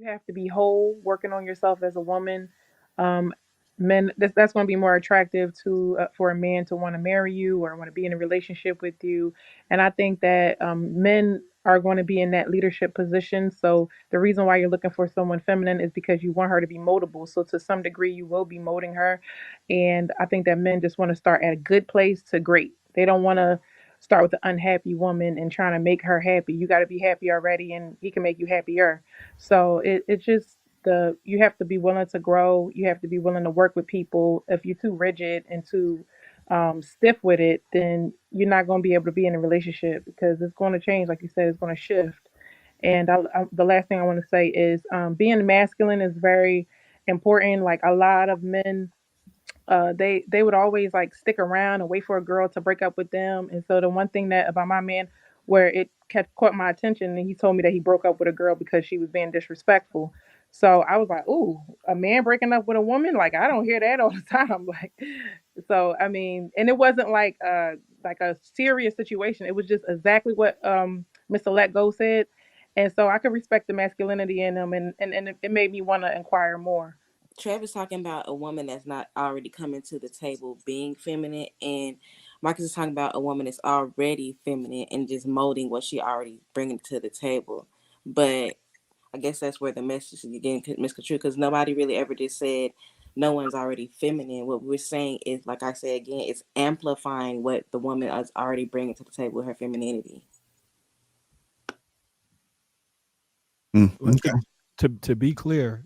you have to be whole, working on yourself as a woman. Um, Men, that's going to be more attractive to for a man to want to marry you or want to be in a relationship with you. And I think that men are going to be in that leadership position. So the reason why you're looking for someone feminine is because you want her to be moldable. So to some degree, you will be molding her. And I think that men just want to start at a good place to great. They don't want to start with an unhappy woman and trying to make her happy. You got to be happy already, and he can make you happier. So it's just you have to be willing to grow. You have to be willing to work with people. If you're too rigid and too stiff with it, then you're not going to be able to be in a relationship because it's going to change. Like you said, it's going to shift. And the last thing I want to say is being masculine is very important. Like a lot of men they would always like stick around and wait for a girl to break up with them. And so the one thing that about my man where it kept caught my attention, and he told me that he broke up with a girl because she was being disrespectful. So I was like, "Ooh, a man breaking up with a woman? Like I don't hear that all the time." Like, so I mean, and it wasn't like a serious situation. It was just exactly what Mr. Let Go said, and so I could respect the masculinity in him, and it made me want to inquire more. Trevor's talking about a woman that's not already coming to the table being feminine, and Marcus is talking about a woman that's already feminine and just molding what she already bringing to the table. But I guess that's where the message is getting misconstrued because nobody really ever just said no one's already feminine. What we're saying is, like I said again, it's amplifying what the woman is already bringing to the table with her femininity. Well, Okay. to be clear,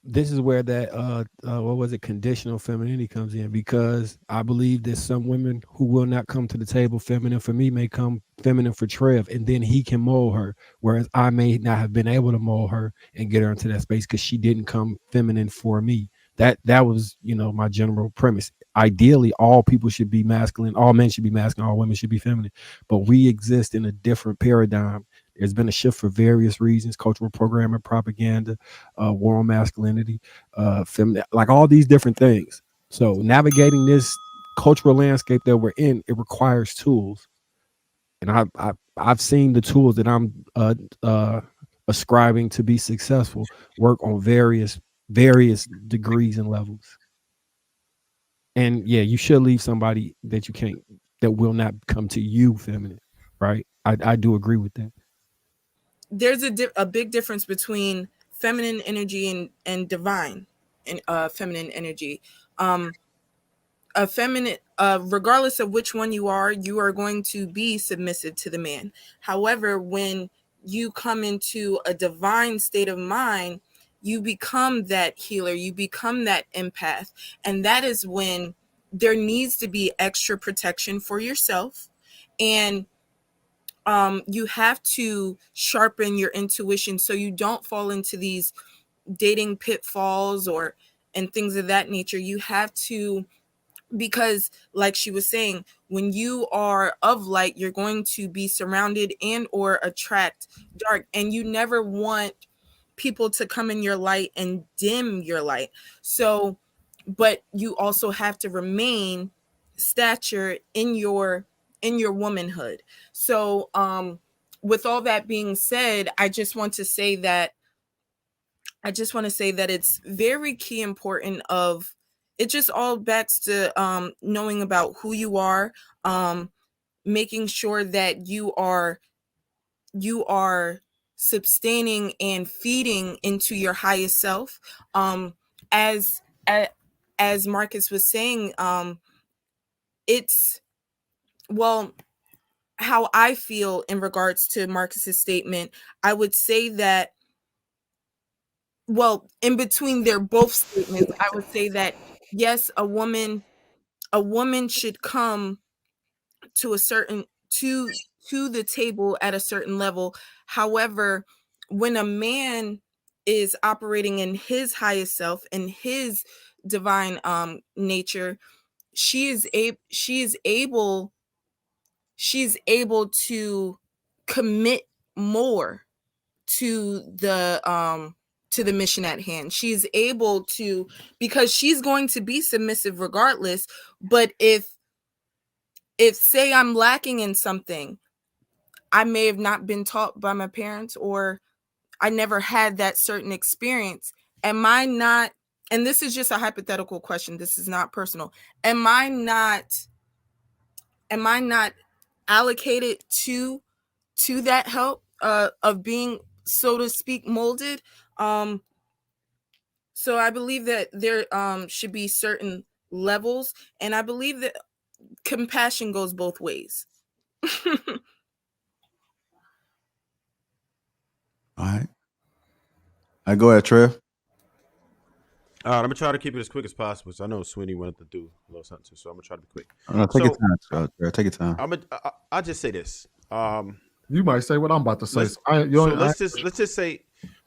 this is where that what was it, conditional femininity comes in, because I believe there's some women who will not come to the table feminine for me may come feminine for Trev, and then he can mold her, whereas I may not have been able to mold her and get her into that space because she didn't come feminine for me. That was, my general premise. Ideally, all people should be masculine, all men should be masculine, all women should be feminine, but we exist in a different paradigm. There's been a shift for various reasons: cultural programming, propaganda, war on masculinity, like all these different things. So navigating this cultural landscape that we're in, it requires tools, and I've seen the tools that I'm ascribing to be successful work on various degrees and levels. And yeah, you should leave somebody that you can't, that will not come to you feminine, right? I do agree with that. There's a big difference between feminine energy and divine and feminine energy. A feminine, regardless of which one you are going to be submissive to the man. However, when you come into a divine state of mind, you become that healer, you become that empath, and that is when there needs to be extra protection for yourself. And you have to sharpen your intuition so you don't fall into these dating pitfalls or and things of that nature. You have to, because like she was saying, when you are of light, you're going to be surrounded and or attract dark, and you never want people to come in your light and dim your light. So, but you also have to remain stature in your womanhood. So with all that being said, I just want to say that it's very key important of it just all backs to knowing about who you are, um, making sure that you are sustaining and feeding into your highest self. As a- as Marcus was saying, it's well how I feel in regards to Marcus's statement. I would say that in between their both statements, I would say that yes, a woman should come to a certain to the table at a certain level. However, when a man is operating in his highest self and his divine nature, she is able she's able to commit more to the mission at hand. She's able to, because she's going to be submissive regardless. But if say I'm lacking in something, I may have not been taught by my parents, or I never had that certain experience. Am I not, and this is just a hypothetical question, this is not personal, am I not allocated to that help of being, so to speak, molded? So I believe that there should be certain levels, and I believe that compassion goes both ways. All right. I go ahead, Trev. All right, I'm gonna try to keep it as quick as possible. So I know Sweeney wanted to do a little something too, so I'm gonna try to be quick. Take your time, Trev. Take your time. I'll just say this. You might say what I'm about to say.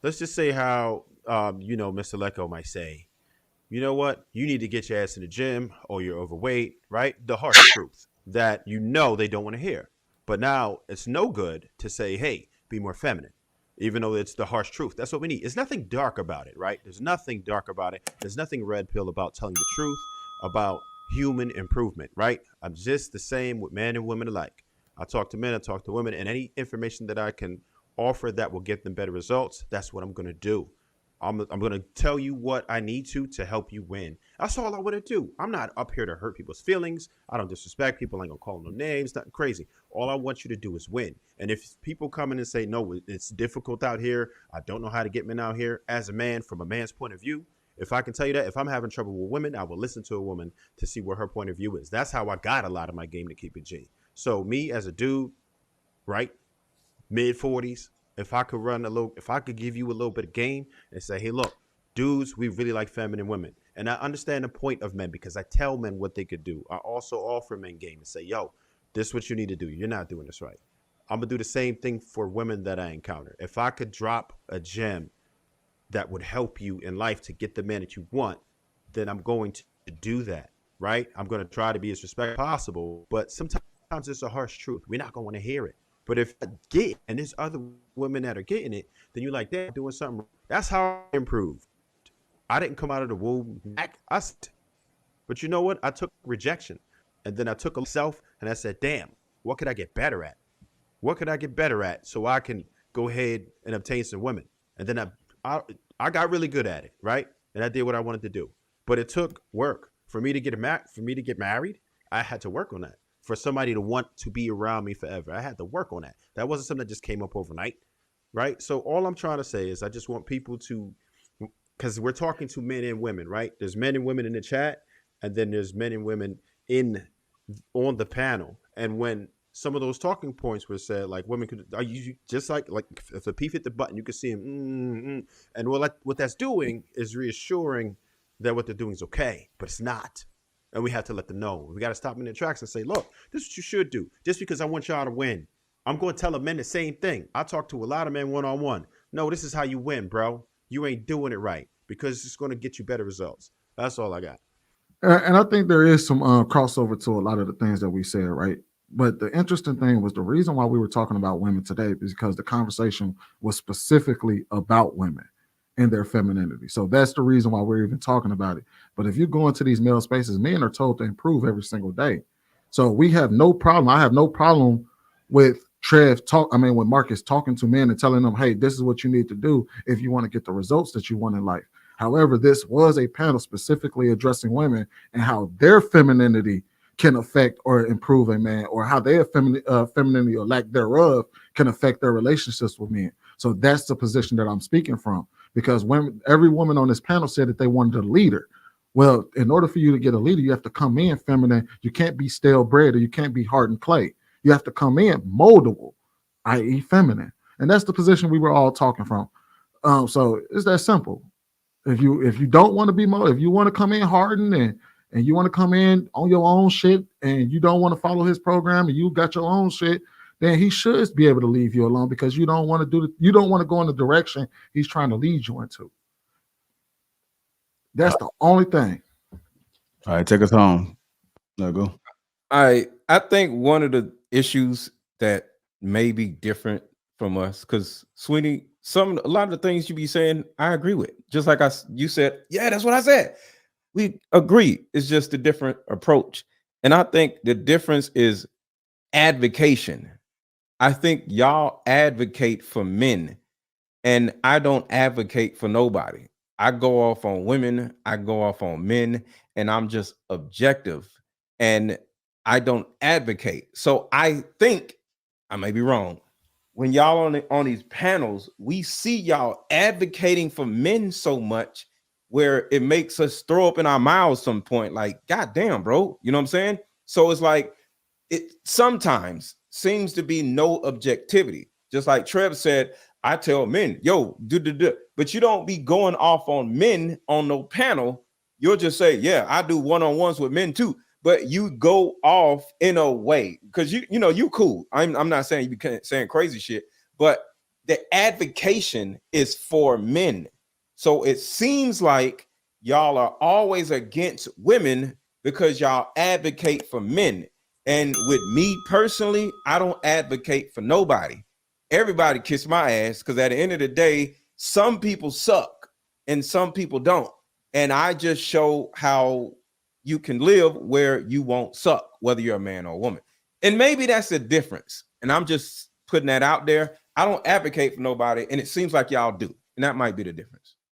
Let's just say how Mr. Lecco might say, you know what, you need to get your ass in the gym or you're overweight, right? The harsh truth that they don't want to hear. But now it's no good to say, hey, be more feminine, even though it's the harsh truth. That's what we need. There's nothing dark about it, right? There's nothing dark about it. There's nothing red pill about telling the truth about human improvement, right? I'm just the same with men and women alike. I talk to men, I talk to women, and any information that I can offer that will get them better results, that's what I'm going to do. I'm going to tell you what I need to help you win. That's all I want to do. I'm not up here to hurt people's feelings. I don't disrespect people. I ain't going to call them no names. Nothing crazy. All I want you to do is win. And if people come in and say, no, it's difficult out here, I don't know how to get men out here, as a man, from a man's point of view, if I can tell you that, if I'm having trouble with women, I will listen to a woman to see what her point of view is. That's how I got a lot of my game, to keep it G. So me as a dude, right, mid-40s, if I could give you a little bit of game and say, hey, look, dudes, we really like feminine women. And I understand the point of men because I tell men what they could do. I also offer men game and say, yo, this is what you need to do. You're not doing this right. I'm going to do the same thing for women that I encounter. If I could drop a gem that would help you in life to get the man that you want, then I'm going to do that, right? I'm going to try to be as respectful as possible, but sometimes it's a harsh truth. We're not going to want to hear it. But if I get it, and there's other women that are getting it, then you're like, they're doing something wrong. That's how I improved. I didn't come out of the womb. But you know what? I took rejection. And then I took myself and I said, damn, what could I get better at? What could I get better at so I can go ahead and obtain some women? And then I got really good at it, right? And I did what I wanted to do. But it took work. For me to get married, I had to work on that. For somebody to want to be around me forever, I had to work on that. That wasn't something that just came up overnight, right? So all I'm trying to say is I just want people to, because we're talking to men and women, right? There's men and women in the chat, and then there's men and women on the panel. And when some of those talking points were said, like women could, are you just like if Lapeef hit the button, you could see him, and what that's doing is reassuring that what they're doing is okay, but it's not. And we have to let them know. We got to stop in their tracks and say, look, this is what you should do. Just because I want y'all to win, I'm going to tell the men the same thing. I talk to a lot of men one-on-one. No, this is how you win, bro. You ain't doing it right because it's going to get you better results. That's all I got. And I think there is some crossover to a lot of the things that we said, right? But the interesting thing was the reason why we were talking about women today is because the conversation was specifically about women and their femininity. So that's the reason why we're even talking about it. But if you go into these male spaces, men are told to improve every single day. So we have no problem. I have no problem with with Marcus talking to men and telling them, hey, this is what you need to do if you want to get the results that you want in life. However, this was a panel specifically addressing women and how their femininity can affect or improve a man, or how their femininity or lack thereof can affect their relationships with men. So that's the position that I'm speaking from. Because every woman on this panel said that they wanted a leader. Well, in order for you to get a leader, you have to come in feminine. You can't be stale bread, or you can't be hardened clay. You have to come in moldable, i.e. feminine. And that's the position we were all talking from. So it's that simple. If you don't want to be molded, if you want to come in hardened and you want to come in on your own shit and you don't want to follow his program and you got your own shit, then he should be able to leave you alone because you don't want to go in the direction he's trying to lead you into. That's the only thing. All right, take us home. Now go. I think one of the issues that may be different from us, because Sweeney, a lot of the things you be saying, I agree with. Just like you said, yeah, that's what I said. We agree. It's just a different approach. And I think the difference is advocation. I think y'all advocate for men. And I don't advocate for nobody. I go off on women, I go off on men, and I'm just objective. And I don't advocate. So I think, I may be wrong, when y'all on these panels, we see y'all advocating for men so much where it makes us throw up in our mouths some point, like, God damn, bro. You know what I'm saying? So it's like, it sometimes seems to be no objectivity. Just like Trev said, I tell men, yo, do, but you don't be going off on men on no panel. You'll just say, yeah, I do one-on-ones with men too. But you go off in a way because you know you cool. I'm not saying you be saying crazy shit, but the advocation is for men. So it seems like y'all are always against women because y'all advocate for men. And with me personally, I don't advocate for nobody. Everybody kiss my ass because at the end of the day, some people suck and some people don't. And I just show how you can live where you won't suck, whether you're a man or a woman. And maybe that's the difference. And I'm just putting that out there. I don't advocate for nobody, and it seems like y'all do. And that might be the difference.